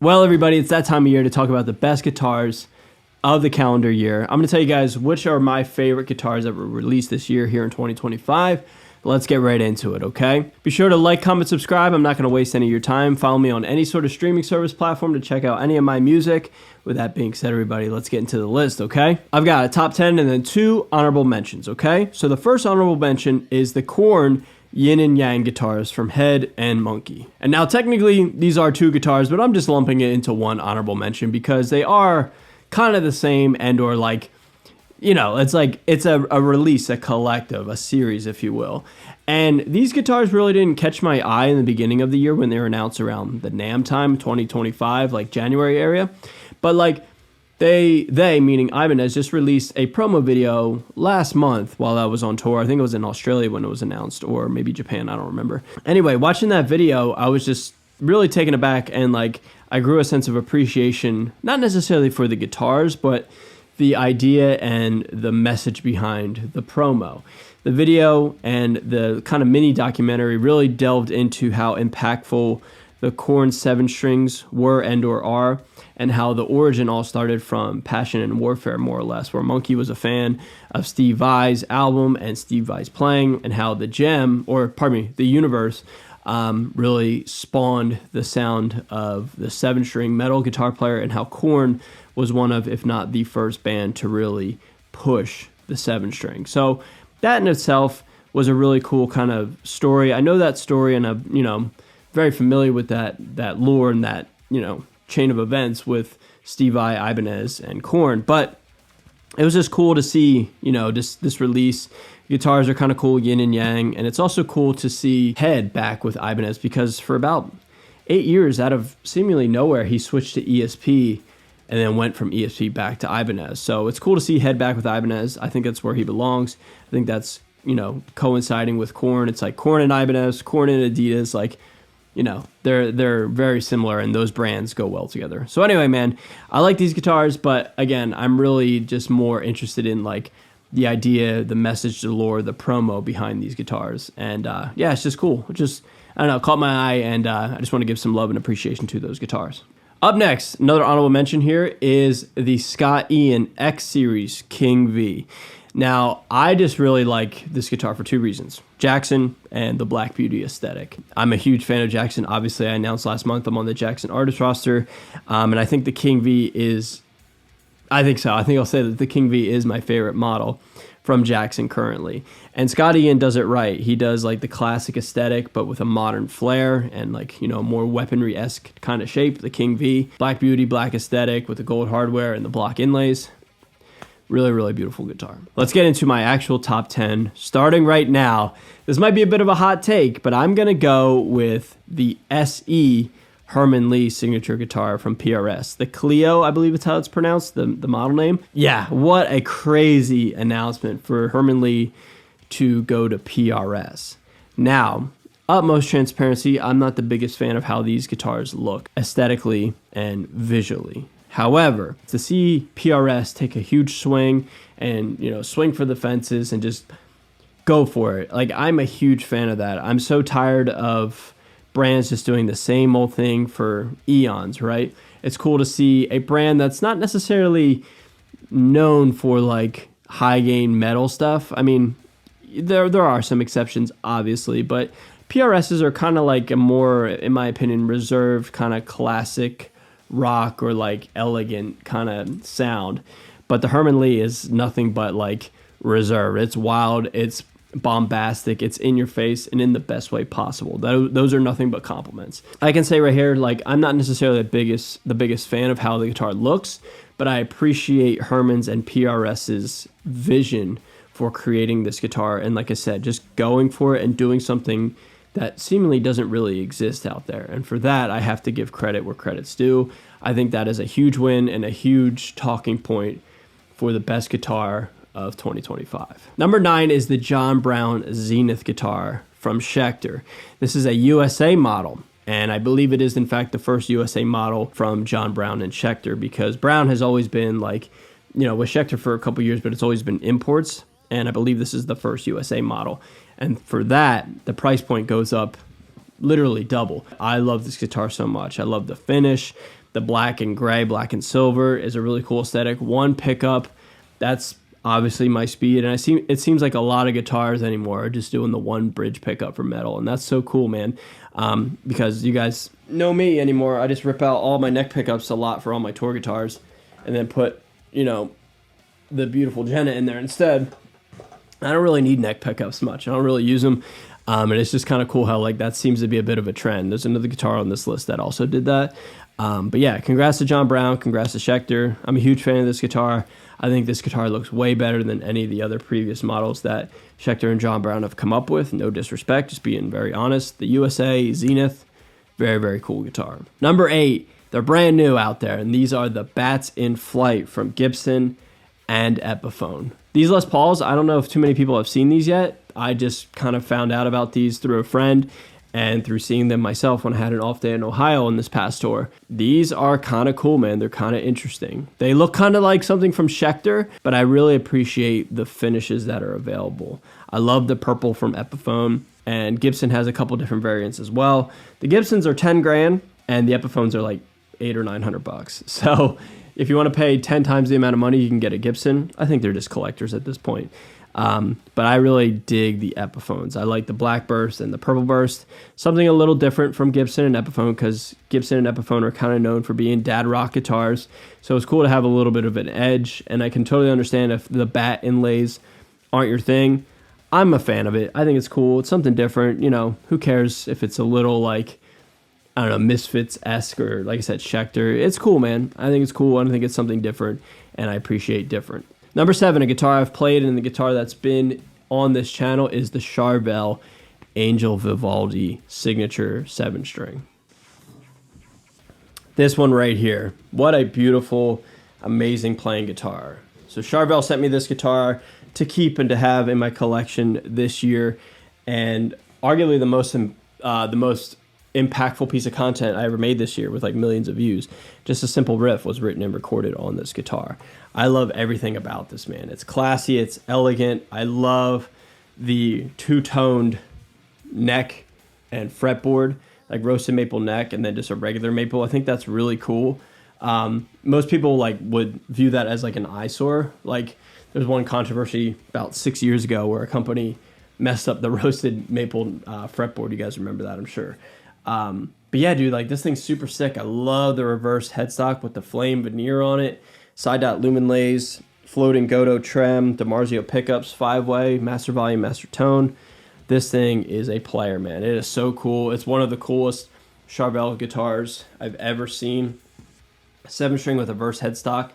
Well, everybody, it's that time of year to talk about the best guitars of the calendar year. I'm going to tell you guys which are my favorite guitars that were released this year here in 2025. Let's get right into it, okay? Be sure to like, comment, subscribe. I'm not going to waste any of your time. Follow me on any sort of streaming service platform to check out any of my music. With that being said, everybody, let's get into the list, okay? I've got a top 10 and then 2 honorable mentions, okay? So the first honorable mention is the Korn Yin and Yang guitars from Head and Monkey. And now technically these are 2 guitars, but I'm just lumping it into one honorable mention because they are kind of the same and or like, you know, it's a release, a collective, a series, if you will. And these guitars really didn't catch my eye in the beginning of the year when they were announced around the NAMM time, 2025, like January area. But like they meaning Ibanez, just released a promo video last month while I was on tour. I think it was in Australia when it was announced, or maybe Japan, I don't remember. Anyway, watching that video, I was just really taken aback, and like I grew a sense of appreciation, not necessarily for the guitars, but the idea and the message behind the promo. The video and the kind of mini documentary really delved into how impactful the Korn 7 strings were and or are, and how the origin all started from Passion and Warfare, more or less, where Monkey was a fan of Steve Vai's album and Steve Vai's playing, and how the the universe really spawned the sound of the 7-string metal guitar player, and how Korn was one of, if not the first band to really push the 7-string. So that in itself was a really cool kind of story. I know that story, and I'm, very familiar with that lore and that, chain of events with Steve Vai, Ibanez, and Korn. But it was just cool to see, this release. Guitars are kind of cool, yin and yang, and it's also cool to see Head back with Ibanez, because for about 8 years, out of seemingly nowhere, he switched to ESP and then went from ESP back to Ibanez. So it's cool to see Head back with Ibanez. I think that's where he belongs. I think that's, coinciding with Korn. It's like Korn and Ibanez, Korn and Adidas, like, they're very similar, and those brands go well together. So anyway, man, I like these guitars, but again, I'm really just more interested in like the idea, the message, the lore, the promo behind these guitars. And yeah, it's just cool. It just, I don't know, caught my eye, and I just want to give some love and appreciation to those guitars. Up next, another honorable mention here is the Scott Ian X Series King V. Now, I just really like this guitar for 2 reasons. Jackson and the Black Beauty aesthetic. I'm a huge fan of Jackson. Obviously, I announced last month I'm on the Jackson artist roster, and I think the King V is, I think so. I think I'll say that the King V is my favorite model from Jackson currently. And Scott Ian does it right. He does like the classic aesthetic, but with a modern flair and like, more weaponry-esque kind of shape. The King V, Black Beauty, black aesthetic with the gold hardware and the block inlays. Really, really beautiful guitar. Let's get into my actual top 10. Starting right now, this might be a bit of a hot take, but I'm going to go with the SE Herman Lee signature guitar from PRS. The Clio, I believe it's how it's pronounced, the model name. Yeah, what a crazy announcement for Herman Lee to go to PRS. Now, utmost transparency, I'm not the biggest fan of how these guitars look aesthetically and visually. However, to see PRS take a huge swing and, swing for the fences and just go for it. Like, I'm a huge fan of that. I'm so tired of brands just doing the same old thing for eons, right? It's cool to see a brand that's not necessarily known for like high gain metal stuff. I mean, there are some exceptions, obviously, but PRSs are kind of like a more, in my opinion, reserved kind of classic rock or like elegant kind of sound. But the Herman Lee is nothing but like reserved. It's wild, it's bombastic, it's in your face, and in the best way possible. Those are nothing but compliments. I can say right here, like, I'm not necessarily the biggest fan of how the guitar looks, but I appreciate Herman's and PRS's vision for creating this guitar, and like I said, just going for it and doing something that seemingly doesn't really exist out there. And for that, I have to give credit where credit's due. I think that is a huge win and a huge talking point for the best guitar of 2025. Number 9 is the John Brown Zenith guitar from Schecter. This is a USA model, and I believe it is in fact the first USA model from John Brown and Schecter, because Brown has always been like, with Schecter for a couple years, but it's always been imports, and I believe this is the first USA model. And for that, the price point goes up literally double. I love this guitar so much. I love the finish, The black and gray, black and silver is a really cool aesthetic. One pickup, that's obviously my speed. And it seems like a lot of guitars anymore are just doing the one bridge pickup for metal. And that's so cool, man. Because you guys know me anymore. I just rip out all my neck pickups a lot for all my tour guitars and then put, the beautiful Jenna in there instead. I don't really need neck pickups much. I don't really use them. And it's just kind of cool how that seems to be a bit of a trend. There's another guitar on this list that also did that. But yeah, congrats to John Brown. Congrats to Schecter. I'm a huge fan of this guitar. I think this guitar looks way better than any of the other previous models that Schecter and John Brown have come up with. No disrespect, just being very honest. The USA Zenith, very, very cool guitar. Number 8, they're brand new out there, and these are the Bats in Flight from Gibson and Epiphone. These Les Pauls, I don't know if too many people have seen these yet. I just kind of found out about these through a friend and through seeing them myself when I had an off day in Ohio on this past tour. These are kind of cool, man. They're kind of interesting. They look kind of like something from Schecter, but I really appreciate the finishes that are available. I love the purple from Epiphone, and Gibson has a couple different variants as well. The Gibsons are 10 grand, and the Epiphones are like $800 or $900. So if you want to pay 10 times the amount of money, you can get a Gibson. I think they're just collectors at this point. But I really dig the Epiphones. I like the black burst and the purple burst. Something a little different from Gibson and Epiphone, because Gibson and Epiphone are kind of known for being dad rock guitars. So it's cool to have a little bit of an edge, and I can totally understand if the bat inlays aren't your thing. I'm a fan of it. I think it's cool. It's something different. Who cares if it's a little Misfits-esque or, like I said, Schecter. It's cool, man. I think it's cool. I think it's something different, and I appreciate different. Number 7, a guitar I've played and the guitar that's been on this channel is the Charvel Angel Vivaldi Signature 7-string. This one right here. What a beautiful, amazing playing guitar. So Charvel sent me this guitar to keep and to have in my collection this year, and arguably the most impactful piece of content I ever made this year with millions of views. Just a simple riff was written and recorded on this guitar. I love everything about this, man. It's classy, it's elegant. I love the two-toned neck and fretboard, like roasted maple neck and then just a regular maple. I think that's really cool. Most people would view that as an eyesore. There's one controversy about 6 years ago where a company messed up the roasted maple fretboard. You guys remember that, I'm sure. But yeah, dude, this thing's super sick. I love the reverse headstock with the flame veneer on it. Side dot lumen lays, floating Godot trem, DiMarzio pickups, 5-way, master volume, master tone. This thing is a player, man. It is so cool. It's one of the coolest Charvel guitars I've ever seen. 7-string with a verse headstock.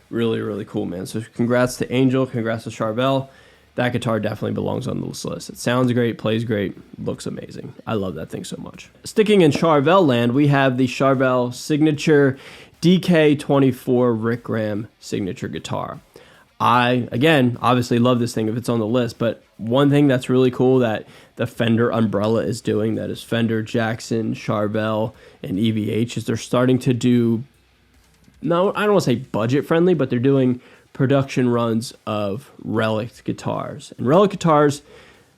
Really, really cool, man. So congrats to Angel, congrats to Charvel. That guitar definitely belongs on this list. It sounds great, plays great, looks amazing. I love that thing so much. Sticking in Charvel land, we have the Charvel Signature DK24 Rick Graham signature guitar. I, again, obviously love this thing if it's on the list, but one thing that's really cool that the Fender umbrella is doing, that is Fender, Jackson, Charvel, and EVH, is they're starting to do, no, I don't want to say budget friendly, but they're doing production runs of relic guitars. And relic guitars,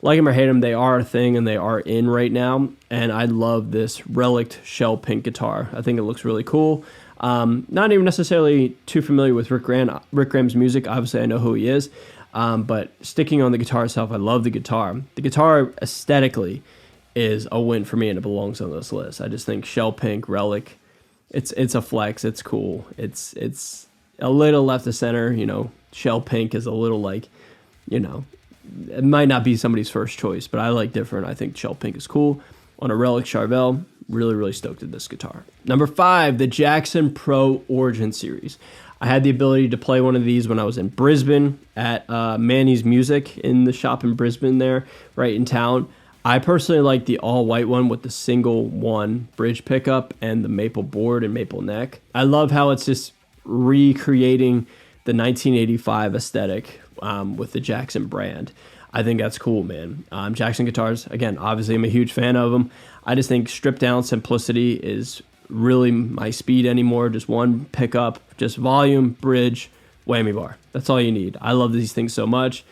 like them or hate them, they are a thing and they are in right now. And I love this relic shell pink guitar. I think it looks really cool. Not even necessarily too familiar with Rick Graham's music. Obviously, I know who he is. But sticking on the guitar itself, I love the guitar. The guitar aesthetically is a win for me, and it belongs on this list. I just think shell pink, relic, it's a flex. It's cool. It's a little left of center. Shell pink is a little it might not be somebody's first choice, but I like different. I think shell pink is cool. On a relic Charvel, really, really stoked at this guitar. Number 5, the Jackson Pro Origin Series. I had the ability to play one of these when I was in Brisbane at Manny's Music in the shop in Brisbane there, right in town. I personally like the all-white one with the single one bridge pickup and the maple board and maple neck. I love how it's just recreating the 1985 aesthetic with the Jackson brand. I think that's cool, man. Jackson guitars, again, obviously I'm a huge fan of them. I just think stripped down simplicity is really my speed anymore. Just one pickup, just volume, bridge, whammy bar. That's all you need. I love these things so much.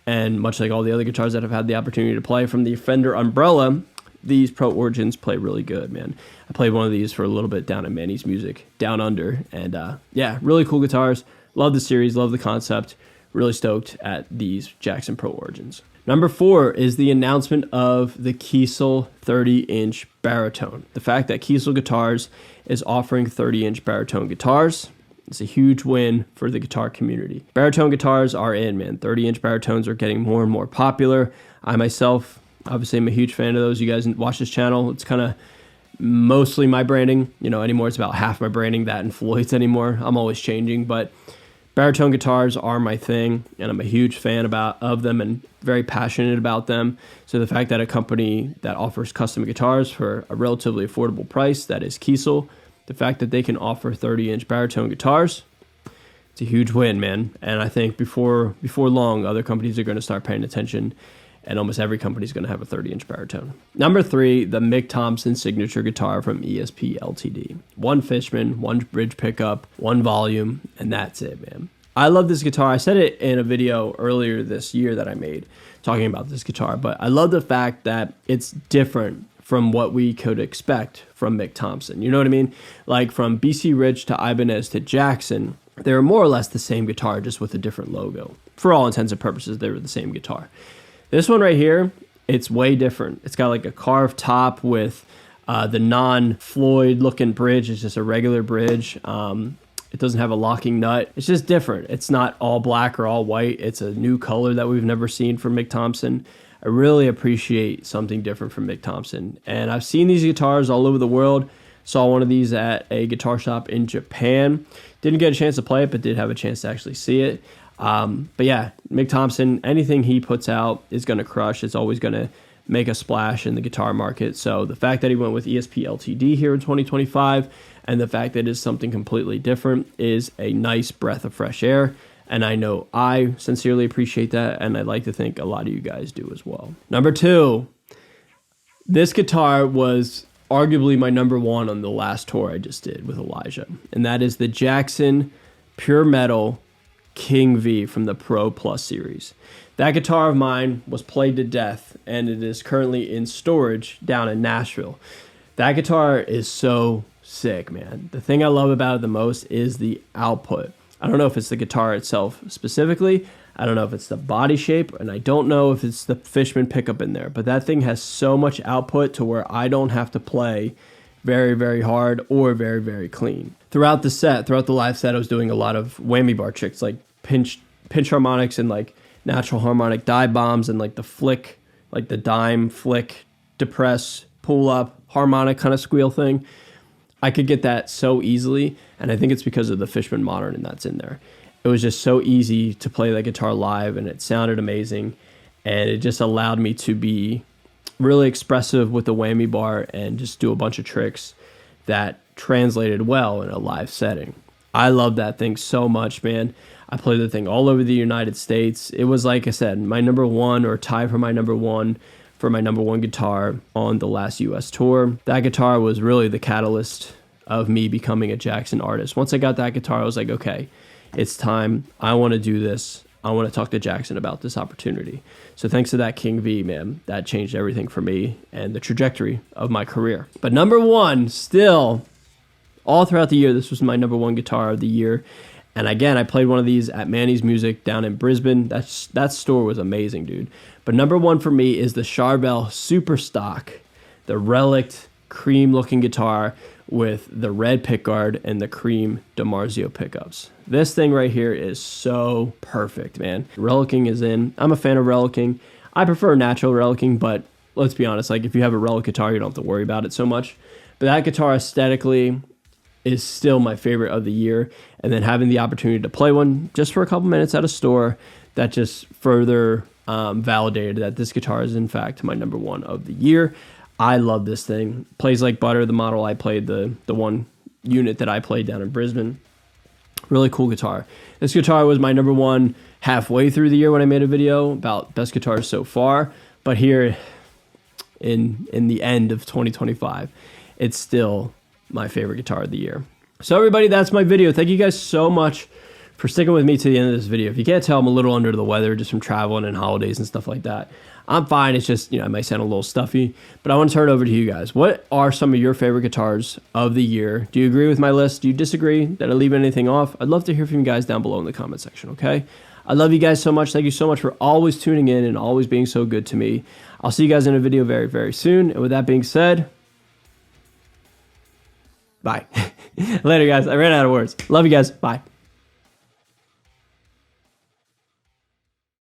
And much like all the other guitars that I've had the opportunity to play from the Fender umbrella, these Pro Origins play really good, man. I played one of these for a little bit down at Manny's Music, down under. And yeah, really cool guitars. Love the series, love the concept. Really stoked at these Jackson Pro Origins. Number 4 is the announcement of the Kiesel 30-inch baritone. The fact that Kiesel Guitars is offering 30-inch baritone guitars, it's a huge win for the guitar community. Baritone guitars are in, man. 30-inch baritones are getting more and more popular. I myself, obviously, am a huge fan of those. You guys watch this channel. It's kind of mostly my branding. You know, anymore it's about half my branding, that and Floyd's anymore. I'm always changing, but baritone guitars are my thing, and I'm a huge fan of them and very passionate about them. So the fact that a company that offers custom guitars for a relatively affordable price, that is Kiesel, the fact that they can offer 30-inch baritone guitars, it's a huge win, man. And I think before long, other companies are going to start paying attention, and almost every company is going to have a 30-inch baritone. Number 3, the Mick Thompson signature guitar from ESP LTD. 1 Fishman, 1 bridge pickup, 1 volume, and that's it, man. I love this guitar. I said it in a video earlier this year that I made talking about this guitar, but I love the fact that it's different from what we could expect from Mick Thompson. You know what I mean? Like from BC Rich to Ibanez to Jackson, they're more or less the same guitar, just with a different logo. For all intents and purposes, they were the same guitar. This one right here, it's way different. It's got like a carved top with the non-Floyd looking bridge. It's just a regular bridge. It doesn't have a locking nut. It's just different. It's not all black or all white. It's a new color that we've never seen from Mick Thompson. I really appreciate something different from Mick Thompson. And I've seen these guitars all over the world. Saw one of these at a guitar shop in Japan. Didn't get a chance to play it, but did have a chance to actually see it. But yeah, Mick Thompson, anything he puts out is going to crush. It's always going to make a splash in the guitar market. So the fact that he went with ESP LTD here in 2025, and the fact that it is something completely different, is a nice breath of fresh air. And I know I sincerely appreciate that, and I'd like to think a lot of you guys do as well. Number 2, this guitar was arguably my number 1 on the last tour I just did with Elijah, and that is the Jackson Pure Metal King V from the Pro Plus series. That guitar of mine was played to death, and it is currently in storage down in Nashville. That guitar is so sick, man. The thing I love about it the most is the output. I don't know if it's the guitar itself specifically. I don't know if it's the body shape, and I don't know if it's the Fishman pickup in there, but that thing has so much output to where I don't have to play very, very hard or very, very clean. Throughout the live set, I was doing a lot of whammy bar tricks, like pinch harmonics and like natural harmonic dive bombs and like the flick, like the dime flick, depress, pull up, harmonic kind of squeal thing. I could get that so easily, and I think it's because of the Fishman Modern and that's in there. It was just so easy to play that guitar live, and it sounded amazing, and it just allowed me to be really expressive with the whammy bar and just do a bunch of tricks that translated well in a live setting. I love that thing so much, man. I played the thing all over the United States. It was, like I said, my number 1 or tied for my number 1 for my number 1 guitar on the last US tour. That guitar was really the catalyst of me becoming a Jackson artist. Once I got that guitar, I was like, okay, it's time. I want to do this. I want to talk to Jackson about this opportunity. So thanks to that King V, man, that changed everything for me and the trajectory of my career. But number 1, still, all throughout the year, this was my number 1 guitar of the year. And again, I played one of these at Manny's Music down in Brisbane. That store was amazing, dude. But number 1 for me is the Charvel Super Stock, the relict cream-looking guitar with the red pickguard and the cream DiMarzio pickups. This thing right here is so perfect, man. Relicing is in. I'm a fan of relicing. I prefer natural relicing, but let's be honest, like if you have a relic guitar, you don't have to worry about it so much. But that guitar aesthetically is still my favorite of the year. And then having the opportunity to play one just for a couple minutes at a store, that just further validated that this guitar is in fact my number 1 of the year. I love this thing. Plays like butter. The model I played, the one unit that I played down in Brisbane. Really cool guitar. This guitar was my number 1 halfway through the year when I made a video about best guitars so far. But here in the end of 2025, it's still my favorite guitar of the year. So everybody, that's my video. Thank you guys so much for sticking with me to the end of this video. If you can't tell, I'm a little under the weather just from traveling and holidays and stuff like that. I'm fine. It's just, you know, it might sound a little stuffy, but I want to turn it over to you guys. What are some of your favorite guitars of the year? Do you agree with my list? Do you disagree? Did I leave anything off? I'd love to hear from you guys down below in the comment section, okay? I love you guys so much. Thank you so much for always tuning in and always being so good to me. I'll see you guys in a video very, very soon. And with that being said, bye. Later, guys. I ran out of words. Love you guys. Bye.